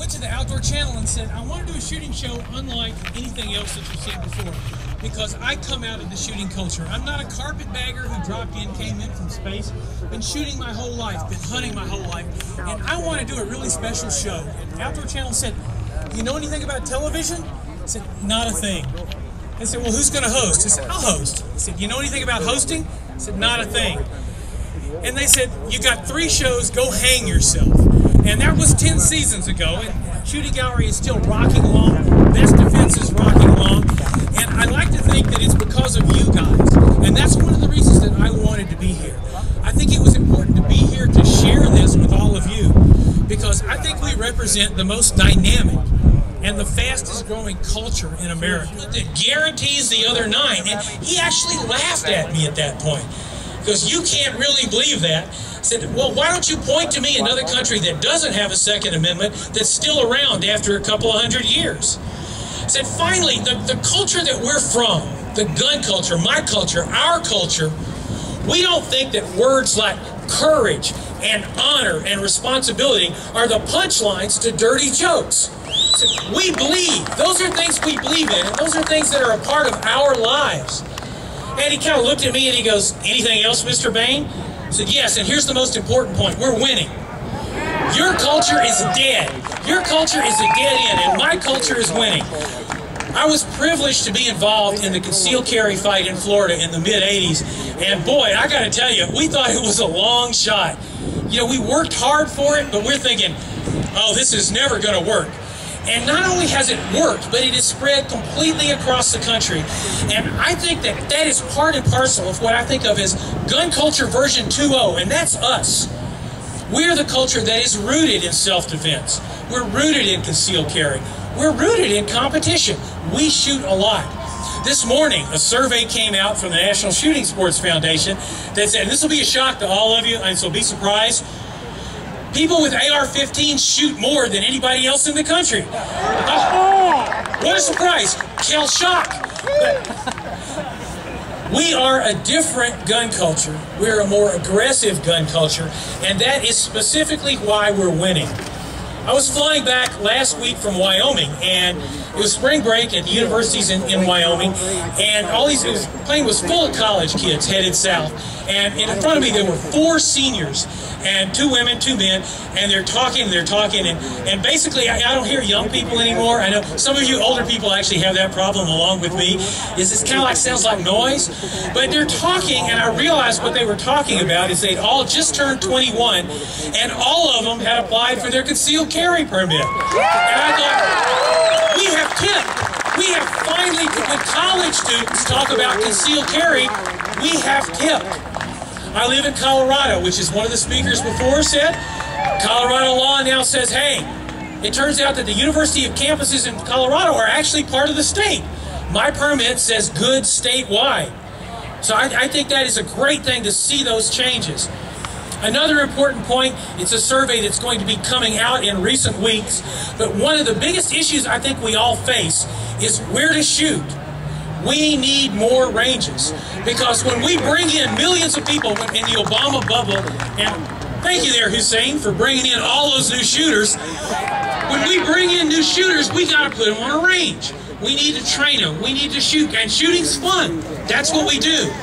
went to the Outdoor Channel and said, I want to do a shooting show unlike anything else that you've seen before, because I come out of the shooting culture. I'm not a carpetbagger who dropped in, came in from space. Been shooting my whole life, been hunting my whole life, and I want to do a really special show. And Outdoor Channel said, you know anything about television? I said, not a thing. They said, well, who's going to host? I said, I'll host. I said, you know anything about hosting? I said, not a thing. And they said, you got 3 shows, go hang yourself. And that was 10 seasons ago, and Shooting Gallery is still rocking along. Best Defense is rocking along. And I like to think that it's because of you guys. And that's one of the reasons that I wanted to be here. I think it was important to be here to share this with all of you, because I think we represent the most dynamic and the fastest growing culture in America that guarantees the other 9. And he actually laughed at me at that point, because you can't really believe that. I said, well, why don't you point to me another country that doesn't have a Second Amendment that's still around after a couple of 100 years? I said, finally, the culture that we're from, the gun culture, my culture, our culture, we don't think that words like courage and honor and responsibility are the punchlines to dirty jokes. I said, we believe. Those are things we believe in, and those are things that are a part of our lives. And he kind of looked at me and he goes, anything else, Mr. Bane? I said, yes, and here's the most important point. We're winning. Your culture is dead. Your culture is a dead end, and my culture is winning. I was privileged to be involved in the concealed carry fight in Florida in the mid-'80s, and boy, I got to tell you, we thought it was a long shot. You know, we worked hard for it, but we're thinking, oh, this is never going to work. And not only has it worked, but it has spread completely across the country. And I think that that is part and parcel of what I think of as gun culture version 2.0, and that's us. We're the culture that is rooted in self-defense. We're rooted in concealed carry. We're rooted in competition. We shoot a lot. This morning, a survey came out from the National Shooting Sports Foundation that said, and this will be a shock to all of you, and so be surprised, people with AR-15s shoot more than anybody else in the country. What a surprise. Shell shock. We are a different gun culture. We're a more aggressive gun culture, and that is specifically why we're winning. I was flying back last week from Wyoming, and it was spring break at the universities in Wyoming, and the plane was full of college kids headed south. And in front of me there were 4 seniors and 2 women, 2 men, and they're talking, and basically I don't hear young people anymore. I know some of you older people actually have that problem along with me. It's kind of like, sounds like noise, but they're talking, and I realized what they were talking about is they'd all just turned 21, and all of them had applied for their concealed carry permit. And I thought, we have tipped. We have finally, when college students talk about concealed carry, we have tipped. I live in Colorado, which is one of the speakers before said. Colorado law now says, hey, it turns out that the university of campuses in Colorado are actually part of the state. My permit says good statewide. So I think that is a great thing to see those changes. Another important point, it's a survey that's going to be coming out in recent weeks, but one of the biggest issues I think we all face is where to shoot. We need more ranges, because when we bring in millions of people in the Obama bubble, and thank you there, Hussein, for bringing in all those new shooters. When we bring in new shooters, we got to put them on a range. We need to train them. We need to shoot, and shooting's fun. That's what we do.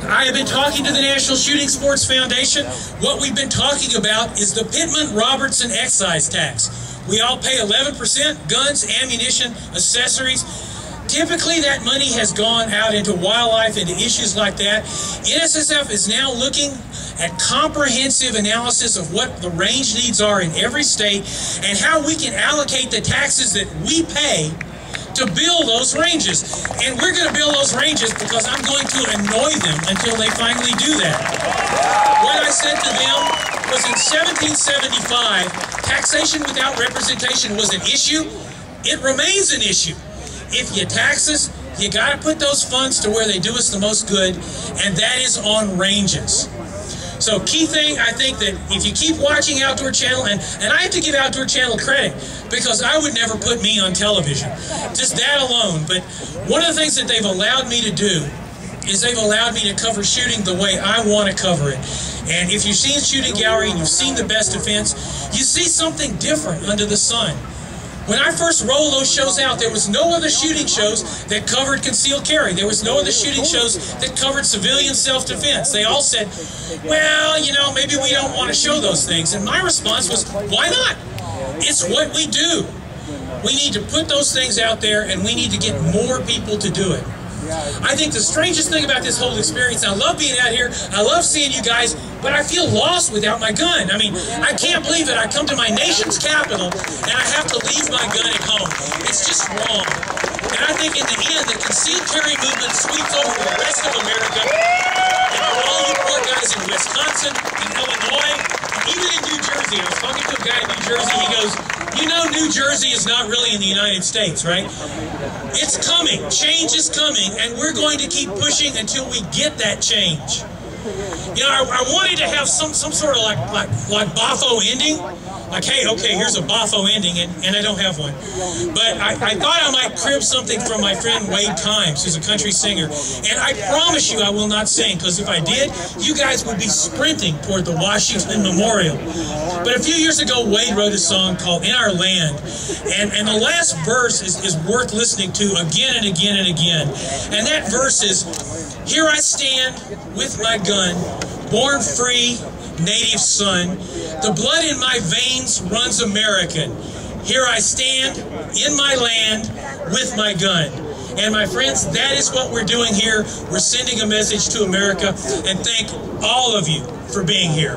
I have been talking to the National Shooting Sports Foundation. What we've been talking about is the Pittman-Robertson excise tax. We all pay 11%, guns, ammunition, accessories. Typically, that money has gone out into wildlife, into issues like that. NSSF is now looking at comprehensive analysis of what the range needs are in every state and how we can allocate the taxes that we pay to build those ranges. And we're going to build those ranges because I'm going to annoy them until they finally do that. What I said to them was, in 1775, taxation without representation was an issue. It remains an issue. If you tax us, you got to put those funds to where they do us the most good, and that is on ranges. So key thing, I think that if you keep watching Outdoor Channel, and I have to give Outdoor Channel credit, because I would never put me on television, just that alone. But one of the things that they've allowed me to do is they've allowed me to cover shooting the way I want to cover it. And if you've seen Shooting Gallery and you've seen The Best Defense, you see something different under the sun. When I first rolled those shows out, there was no other shooting shows that covered concealed carry. There was no other shooting shows that covered civilian self-defense. They all said, well, you know, maybe we don't want to show those things. And my response was, why not? It's what we do. We need to put those things out there, and we need to get more people to do it. I think the strangest thing about this whole experience, I love being out here, I love seeing you guys, but I feel lost without my gun. I mean, I can't believe that I come to my nation's capital and I have to leave my gun at home. It's just wrong. And I think in the end, the concealed carry movement sweeps over the rest of America. And for all you poor guys in Wisconsin, in Illinois, and even in New Jersey, I was talking to a guy in New Jersey, he goes, you know New Jersey is not really in the United States, right? It's coming. Change is coming, and we're going to keep pushing until we get that change. You know, I wanted to have some sort of like Boffo ending. Like, hey, okay, here's a Boffo ending, and I don't have one. But I thought I might crib something from my friend Wade Kimes, who's a country singer. And I promise you I will not sing, because if I did, you guys would be sprinting toward the Washington Memorial. But a few years ago, Wade wrote a song called In Our Land. And the last verse is worth listening to again and again and again. And that verse is, here I stand with my gun, born free, native son. The blood in my veins runs American. Here I stand in my land with my gun. And my friends, that is what we're doing here. We're sending a message to America, and thank all of you for being here.